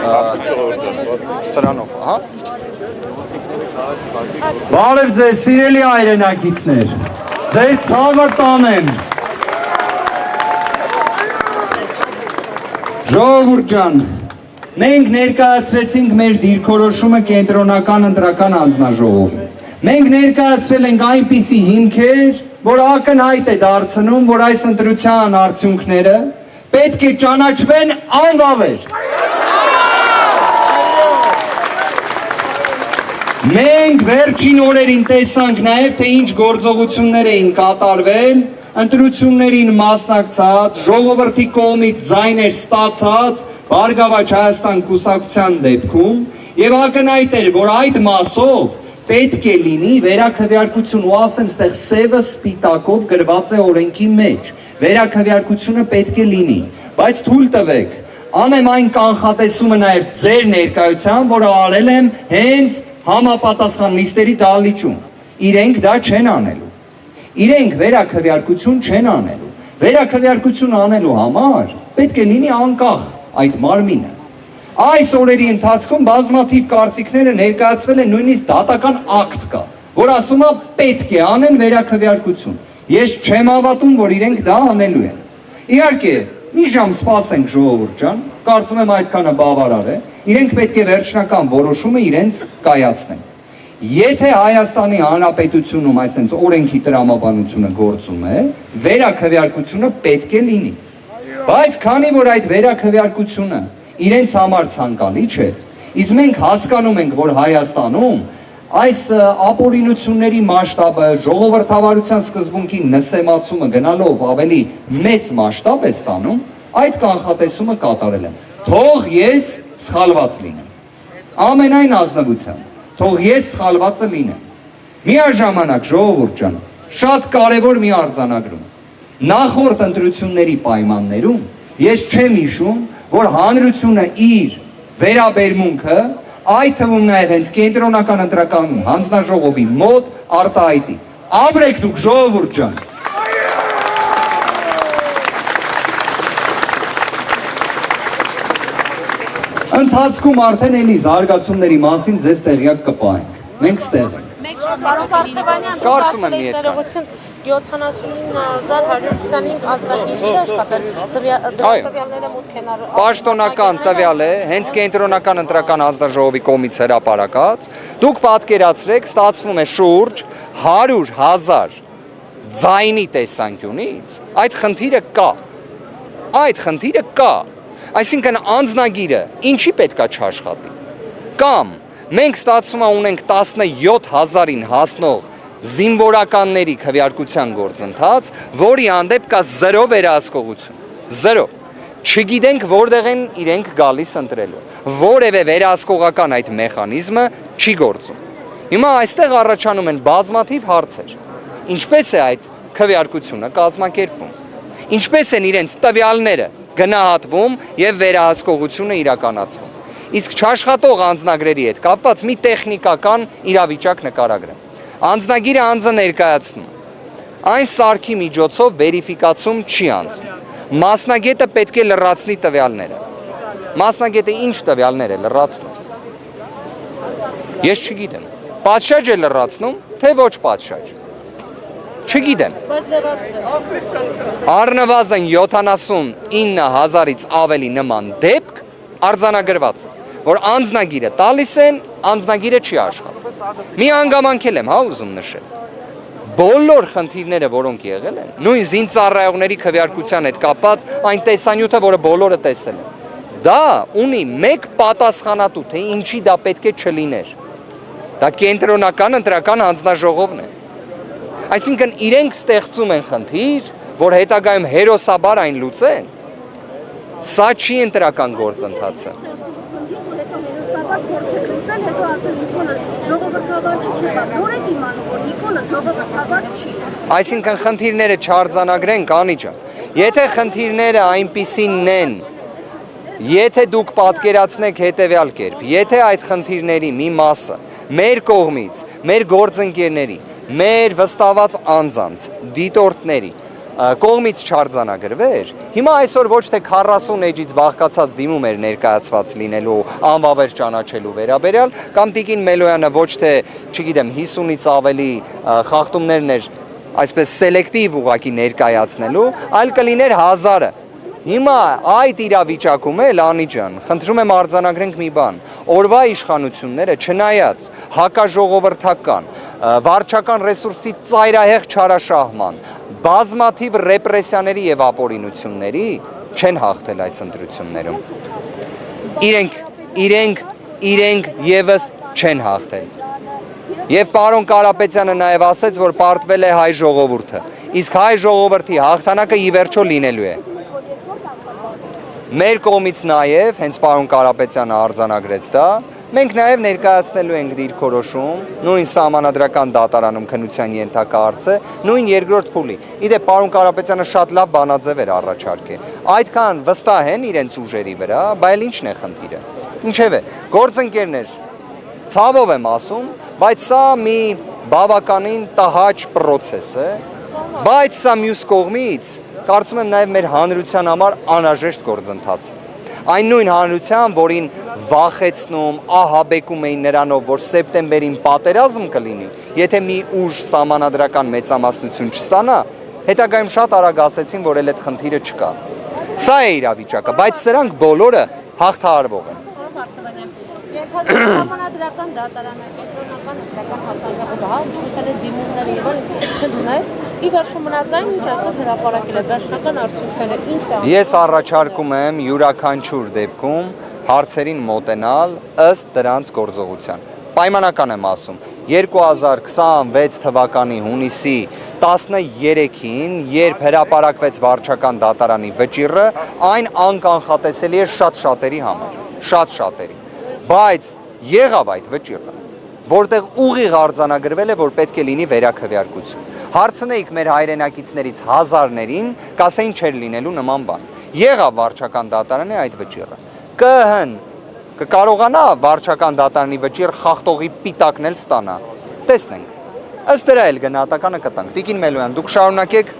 Սրանով, հա։ Բարև ձեզ սիրելի հայրենակիցներ, ձեր ցավը տանեմ։ Ժողովուրդ ջան, մենք ներկայացրեցինք մեր դիրքորոշումը կենտրոնական ընտրական անձնաժողովին։ Մենք ներկայացրել ենք այնպիսի հիմքեր, որ ակնհայտ է դարձնում, որ այս ընտրության արդյունքները պետք է ճանաչվեն անվավեր։ Մենք վերջին օրերին տեսանք նաև, թե ինչ գործողություններ էին կատարվել, ընտրություններին մասնակցած, ժողովրդի կողմից ձայներ ստացած Բարգավաճ Հայաստան կուսակցության դեպքում, եւ ակնհայտ էր, որ այդ մասով պետք է լինի վերաքվեարկություն, ու ասեմ, ստեղ սևը սպիտակով գրված է օրենքի մեջ, վերաքվեարկությունը պետք է լինի, բայց թույլ տվեք, անեմ այն կանխատեսումը նաև ձեր ներկայությամբ, որը արել եմ հենց համապատասխան նիստերի դահլիճում, իրենք դա չեն անելու, իրենք վերաքվեարկություն չեն անելու, վերաքվեարկություն անելու համար պետք է լինի անկախ այդ մարմինը, այս օրերի ընթացքում բազմաթիվ կարծիքները ներկայացվել են նույնիսկ դատական ակտ կա, որ ասում է պետք է անեն վերաքվեարկություն, ես չեմ հավատում, որ իրենք դա անելու են, իհարկե մի ժամ սպասենք ժողովուրդ ջան, կարծում եմ այդքանը բավարար է, իրենք պետք է վերջնական որոշումը իրենց կայացնեն։ Եթե Հայաստանի Հանրապետությունում այսպես օրենքի տրամաբանությունը գործում է, վերաքվեարկությունը պետք է լինի։ Բայց քանի որ այդ վերաքվեարկությունը իրենց համար ցանկալի չէ, իսկ մենք հասկանում ենք, որ Հայաստանում այս ապօրինությունների մասշտաբը, ժողովրդավարության սկզբունքի նսեմացումը գնալով ավելի մեծ մասշտաբ է ստանում, այդ կանխատեսումը կատարել եմ։ Թող ես սխալված լինեմ։ Ամենայն ազնվությամբ, թող ես սխալվածը լինեմ։ Միաժամանակ ժողովուրդ ջան, շատ կարևոր մի արձանագրում։ Նախորդ ընտրությունների պայմաններում ես չեմ հիշում, որ հանրությունը իր վերաբերմունքը, այդ թվում նաև հենց կենտրոնական ընտրական հանձնաժողովի մոտ արտահայտի։ Ապրեք դուք ժողովուրդ ջան։ Ընթացքում արդեն էլի զարգացումների մասին ձեզ տեղյակ կպահենք։ Մենք ստեղ ենք։ Պարոն Վարդանյան, Կարծում եմ մի հետ։ 79125 ազնագիր չի աշխատել, տվյալները մուտք են առել։ Պաշտոնական տվյալ է, հենց կենտրոնական ընտրական հանձնաժողովի կողմից հրապարակած, դուք պատկերացրեք, ստացվում է շուրջ 100,000 ձայնի տեսանկյունից, այդ խնդիրը կա, այդ խնդիրը կա, այսինքն անձնագիրը ինչի պետքա չաշխատի, կամ մենք ստացվում է ունենք 17,000-ին հասնող զինվորականների քվեարկության գործընթաց, որի հանդեպ կա 0 վերահսկողություն, 0, չգիտենք որտեղ են իրենք գալիս ընտրելու, որևէ վերահսկողական այդ մեխանիզմը չի գործում, հիմա այստեղ առաջանում են բազմաթիվ հարցեր, ինչպես է այդ քվեարկությունը կազմակերպվում, ինչպես են իրենց տվյալները գնահատվում և վերահսկողությունը իրականացվում, իսկ չաշխատող անձնագրերի հետ կապված մի տեխնիկական իրավիճակ նկարագրեմ, անձնագիրը անձը ներկայացնում, այն սարքի միջոցով վերիֆիկացում չի անցնում, մասնագետը պետք է լրացնի տվյալները, մասնագետը ինչ տվյալներ է լրացնում, ես չգիտեմ, պատշաճ է լրացնում, թե ոչ պատշաճ, չգիտեմ, առնվազն 79,000-ից ավելի նման դեպք արձանագրված է, որ անձնագիրը տալիս են, անձնագիրը չի աշխատում, մի հանգամանքել եմ, հա ուզում նշել, բոլոր խնդիրները, որոնք եղել են, նույն զինծառայողների քվեարկության հետ կապված այն տեսանյութը, որը բոլորը տեսել են, դա ունի մեկ պատասխանատու, թե ինչի դա պետք է չլիներ, դա կենտրոնական ընտրական հանձնաժողովն է, այսինքն իրենք ստեղծում են խնդիր, որ հետագայում հերոսաբար այն լուծեն, սա չի ընտրական գործընթացը։ Այսինքն խնդիրները չարձանագրենք, Անի ջան, եթե խնդիրները այնպիսինն են, եթե դուք պատկերացնեք հետևյալ կերպ, եթե այդ խնդիրների մի մասը մեր կողմից, մեր գործընկերների, մեր վստահված անձանց, դիտորդների կողմից չարձանագրվեր, հիմա այսօր ոչ թե 40 էջից բաղկացած դիմում էր ներկայացված լինելու անվավեր ճանաչելու վերաբերյալ, կամ Տիկին Մելոյանը ոչ թե, չգիտեմ, 50-ից ավելի խախտումներն էր այսպես սելեկտիվ ուղղակի ներկայացնելու, այլ կլիներ 1000-ը։ Հիմա այդ իրավիճակում էլ Անի ջան, խնդրում եմ արձանագրենք մի բան, օրվա իշխանությունները չնայած հակաժողովրդական, վարչական ռեսուրսի ծայրահեղ չարաշահման, բազմաթիվ ռեպրեսիաների եւ ապօրինությունների չեն հաղթել այս ընտրություններում։ Իրենք եւս չեն հաղթել։ Եվ պարոն Կարապետյանը նաեւ ասաց, որ պարտվել է հայ ժողովուրդը։ Իսկ հայ ժողովրդի հաղթանակը ի վերջո լինելու է։ Մեր կողմից նաև, հենց պարոն Կարապետյանը արձանագրեց դա, մենք նաև ներկայացնելու ենք դիրքորոշում, նույն սահմանադրական դատարանում քննության ենթակա հարցը, նույն երկրորդ փուլի։ Իդեպ պարոն Կարապետյանը շատ լավ բանաձև էր առաջարկել։ Այդքան վստահ են իրենց ուժերի վրա, բայց ինչն է խնդիրը։ Ինչևէ, գործընկերներ, ցավով եմ ասում, բայց սա մի բավականին տհաճ process է, բայց սա մյուս կողմից կարծում եմ նաև մեր հանրության համար անհրաժեշտ գործընթաց։ Այն նույն հանրության, որին վախեցնում, ահաբեկում էին նրանով, որ սեպտեմբերին պատերազմ կլինի, եթե մի ուժ սահմանադրական մեծամասնություն չստանա, հետագայում շատ արագ ասեցին, որ էլ այդ խնդիրը չկա։ Սա է իրավիճակը, բայց սրանք բոլորը հաղթահարվող են։ Սահմանադրական դատարանը, կենտրոնական պետական հաստատակը, հանդիպության դիմումները եւ այլն չդունեց, ի վերջո մնաց այն, ինչ այսօր հրապարակել է, վերջնական արդյունքները ինչ է։ Ես առաջարկում եմ յուրաքանչյուր դեպքում հարցերին մոտենալ ըստ դրանց գործողության։ Պայմանական եմ ասում, 2026 թվականի հունիսի 13-ին, երբ հրապարակվեց վարչական դատարանի վճիռը, այն անկանխատեսելի է շատ շատերի համար, շատ շատերի։ Բայց եղավ այդ վճիռը, որտեղ ուղիղ արձանագրվել է, որ պետք է լինի վերաքվեարկություն։ Հարցնեիք մեր հայրենակիցներից հազարներին, կասեին չէր լինելու նման բան։ Եղավ վարչական դատարանի այդ վճիռը։ ԿՀ-ն կկարողանա վարչական դատարանի վճիռ խախտողի պիտակն էլ ստանա։ Տեսնենք։ Ըստ դրա էլ գնահատականը կտանք։ Տիկին Մելոյան, դուք շարունակեք